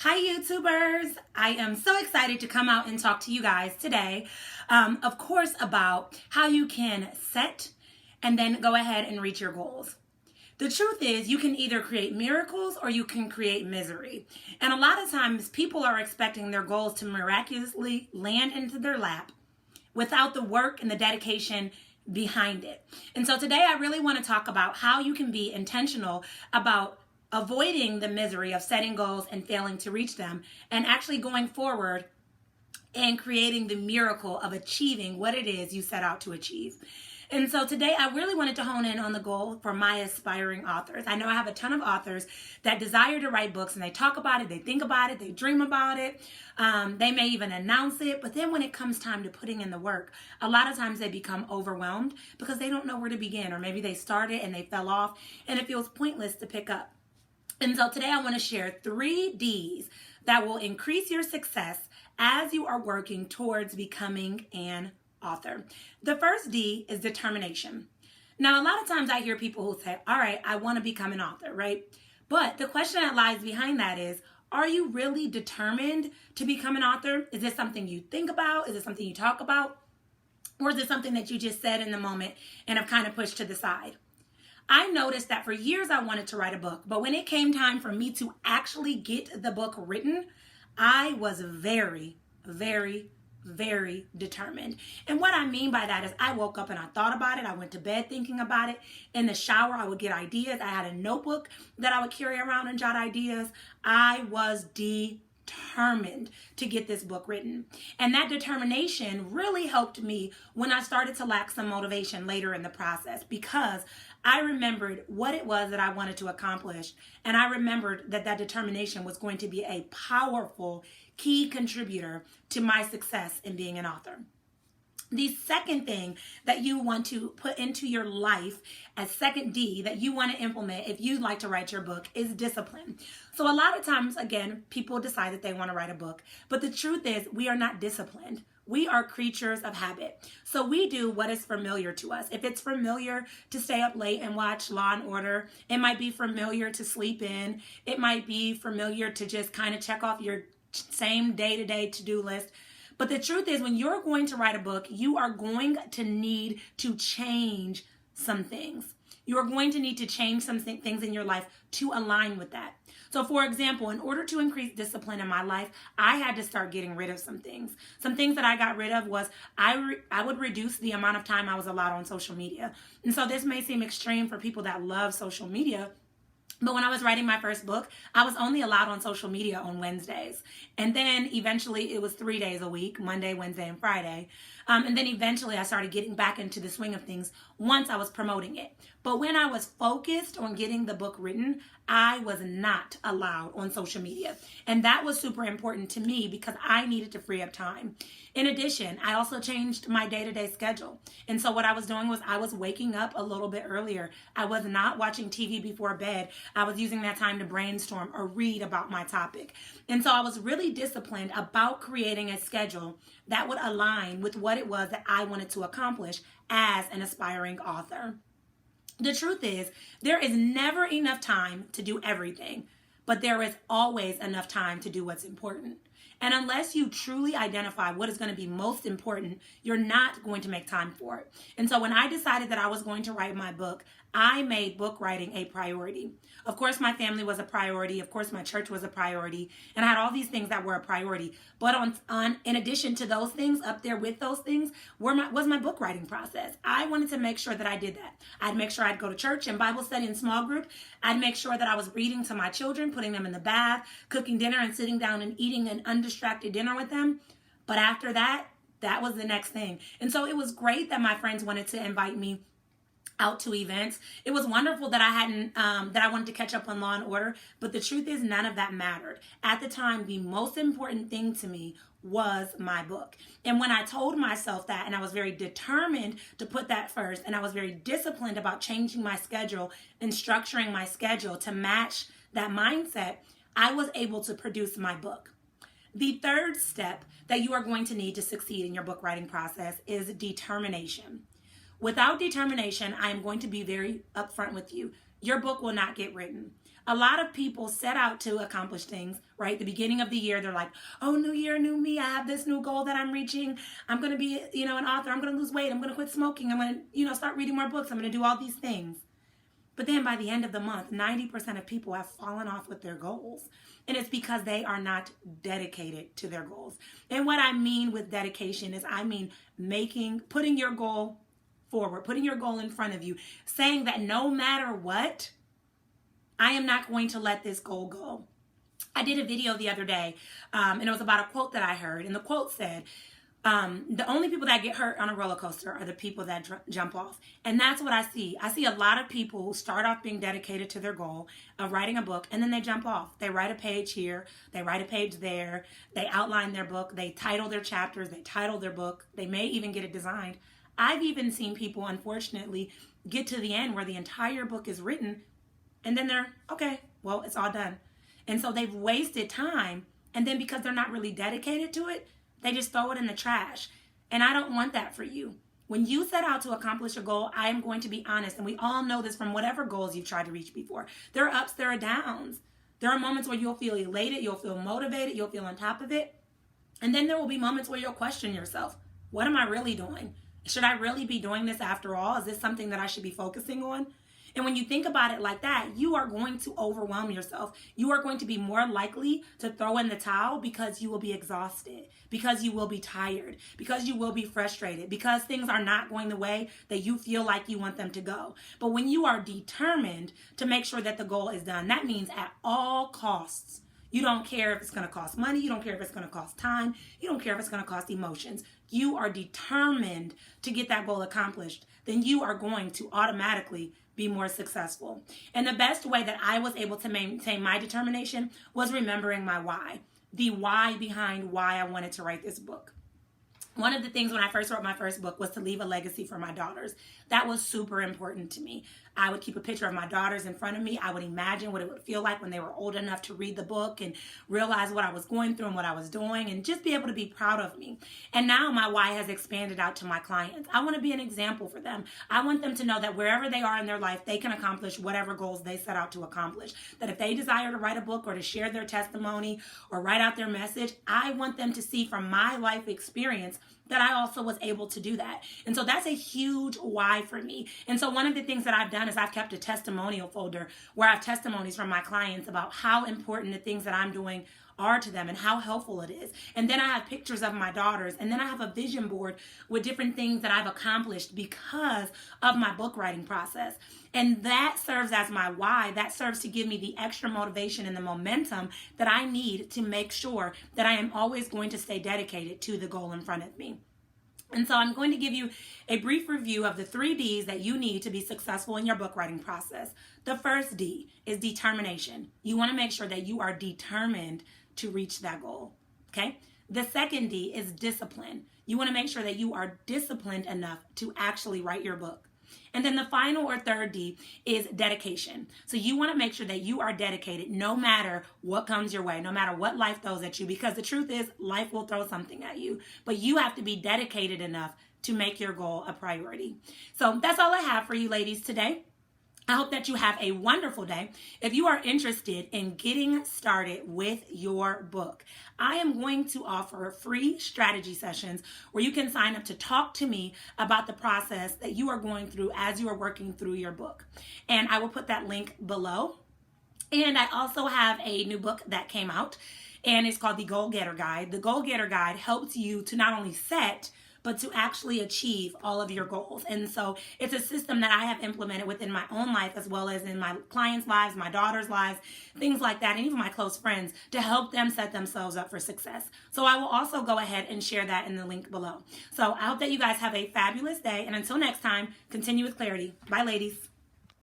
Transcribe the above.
Hi YouTubers! I am so excited to come out and talk to you guys today, of course, about how you can set and then go ahead and reach your goals. The truth is you can either create miracles or you can create misery. And a lot of times people are expecting their goals to miraculously land into their lap without the work and the dedication behind it. And so today I really want to talk about how you can be intentional about avoiding the misery of setting goals and failing to reach them, and actually going forward and creating the miracle of achieving what it is you set out to achieve. And so today I really wanted to hone in on the goal for my aspiring authors. I know I have a ton of authors that desire to write books, and they talk about it, they think about it, they dream about it. They may even announce it, but then when it comes time to putting in the work, a lot of times they become overwhelmed because they don't know where to begin, or maybe they started and they fell off and it feels pointless to pick up. And so today I want to share 3 D's that will increase your success as you are working towards becoming an author. The first D is determination. Now, a lot of times I hear people who say, all right, I want to become an author, right? But the question that lies behind that is, are you really determined to become an author? Is this something you think about? Is it something you talk about? Or is it something that you just said in the moment and have kind of pushed to the side? I noticed that for years I wanted to write a book, but when it came time for me to actually get the book written, I was very, very, very determined. And what I mean by that is I woke up and I thought about it. I went to bed thinking about it. In the shower, I would get ideas. I had a notebook that I would carry around and jot ideas. I was determined to get this book written. And that determination really helped me when I started to lack some motivation later in the process, because I remembered what it was that I wanted to accomplish. And I remembered that that determination was going to be a powerful key contributor to my success in being an author. The second thing that you want to put into your life as second D that you want to implement if you'd like to write your book is discipline. So a lot of times, again, people decide that they want to write a book, but the truth is we are not disciplined. We are creatures of habit. So we do what is familiar to us. If it's familiar to stay up late and watch Law and Order, it might be familiar to sleep in. It might be familiar to just kind of check off your same day-to-day to-do list. But the truth is, when you're going to write a book, you are going to need to change some things. You are going to need to change some things in your life to align with that. So for example, in order to increase discipline in my life, I had to start getting rid of some things. Some things that I got rid of was I would reduce the amount of time I was allowed on social media. And so this may seem extreme for people that love social media, but when I was writing my first book, I was only allowed on social media on Wednesdays. And then eventually it was 3 days a week, Monday, Wednesday, and Friday. And then eventually I started getting back into the swing of things once I was promoting it. But when I was focused on getting the book written, I was not allowed on social media. And that was super important to me because I needed to free up time. In addition, I also changed my day-to-day schedule. And so what I was doing was I was waking up a little bit earlier. I was not watching TV before bed. I was using that time to brainstorm or read about my topic. And so I was really disciplined about creating a schedule that would align with what it was that I wanted to accomplish as an aspiring author. The truth is, there is never enough time to do everything, but there is always enough time to do what's important. And unless you truly identify what is going to be most important, you're not going to make time for it. And so when I decided that I was going to write my book, I made book writing a priority. Of course, my family was a priority. Of course, my church was a priority. And I had all these things that were a priority. But in addition to those things, up there with those things, was my book writing process. I wanted to make sure that I did that. I'd make sure I'd go to church and Bible study and small group. I'd make sure that I was reading to my children, putting them in the bath, cooking dinner, and sitting down and eating an undistracted dinner with them. But after that, that was the next thing. And so it was great that my friends wanted to invite me out to events. It was wonderful that I wanted to catch up on Law and Order, but the truth is none of that mattered. At the time, the most important thing to me was my book. And when I told myself that, and I was very determined to put that first, and I was very disciplined about changing my schedule and structuring my schedule to match that mindset, I was able to produce my book. The third step that you are going to need to succeed in your book writing process is determination. Without determination, I am going to be very upfront with you. your book will not get written. A lot of people set out to accomplish things, right? The beginning of the year, they're like, oh, new year, new me. I have this new goal that I'm reaching. I'm going to be, an author. I'm going to lose weight. I'm going to quit smoking. I'm going to, start reading more books. I'm going to do all these things. But then by the end of the month, 90% of people have fallen off with their goals. And it's because they are not dedicated to their goals. And what I mean with dedication is putting your goal forward, putting your goal in front of you, saying that no matter what, I am not going to let this goal go. I did a video the other day, and it was about a quote that I heard. And the quote said, the only people that get hurt on a roller coaster are the people that jump off. And that's what I see. I see a lot of people who start off being dedicated to their goal of writing a book, and then they jump off. They write a page here, they write a page there, they outline their book, they title their chapters, they title their book, they may even get it designed. I've even seen people, unfortunately, get to the end where the entire book is written, and then they're, okay, well, it's all done. And so they've wasted time, and then because they're not really dedicated to it, they just throw it in the trash. And I don't want that for you. When you set out to accomplish a goal, I am going to be honest, and we all know this from whatever goals you've tried to reach before. There are ups, there are downs. There are moments where you'll feel elated, you'll feel motivated, you'll feel on top of it. And then there will be moments where you'll question yourself. What am I really doing? Should I really be doing this after all? Is this something that I should be focusing on? And when you think about it like that, you are going to overwhelm yourself. You are going to be more likely to throw in the towel because you will be exhausted, because you will be tired, because you will be frustrated, because things are not going the way that you feel like you want them to go. But when you are determined to make sure that the goal is done, that means at all costs. You don't care if it's going to cost money. You don't care if it's going to cost time. You don't care if it's going to cost emotions. You are determined to get that goal accomplished. Then you are going to automatically be more successful. And the best way that I was able to maintain my determination was remembering my why. The why behind why I wanted to write this book. One of the things when I first wrote my first book was to leave a legacy for my daughters. That was super important to me. I would keep a picture of my daughters in front of me. I would imagine what it would feel like when they were old enough to read the book and realize what I was going through and what I was doing and just be able to be proud of me. And now my why has expanded out to my clients. I want to be an example for them. I want them to know that wherever they are in their life, they can accomplish whatever goals they set out to accomplish. That if they desire to write a book or to share their testimony or write out their message, I want them to see from my life experience that I also was able to do that. And so that's a huge why for me. And so one of the things that I've done is I've kept a testimonial folder where I have testimonies from my clients about how important the things that I'm doing are to them and how helpful it is. And then I have pictures of my daughters, and then I have a vision board with different things that I've accomplished because of my book writing process. And that serves as my why. That serves to give me the extra motivation and the momentum that I need to make sure that I am always going to stay dedicated to the goal in front of me. And so I'm going to give you a brief review of the 3 D's that you need to be successful in your book writing process. The first D is determination. You want to make sure that you are determined to reach that goal, okay? The second D is discipline. You want to make sure that you are disciplined enough to actually write your book. And then the final or third D is dedication. So you want to make sure that you are dedicated no matter what comes your way, no matter what life throws at you, because the truth is life will throw something at you, but you have to be dedicated enough to make your goal a priority. So that's all I have for you ladies today. I hope that you have a wonderful day. If you are interested in getting started with your book, I am going to offer free strategy sessions where you can sign up to talk to me about the process that you are going through as you are working through your book. And I will put that link below. And I also have a new book that came out, and it's called the Goal Gator Guide. The Goal Gator Guide helps you to not only set but to actually achieve all of your goals. And so it's a system that I have implemented within my own life as well as in my clients' lives, my daughters' lives, things like that, and even my close friends to help them set themselves up for success. So I will also go ahead and share that in the link below. So I hope that you guys have a fabulous day, and until next time, continue with clarity. Bye, ladies.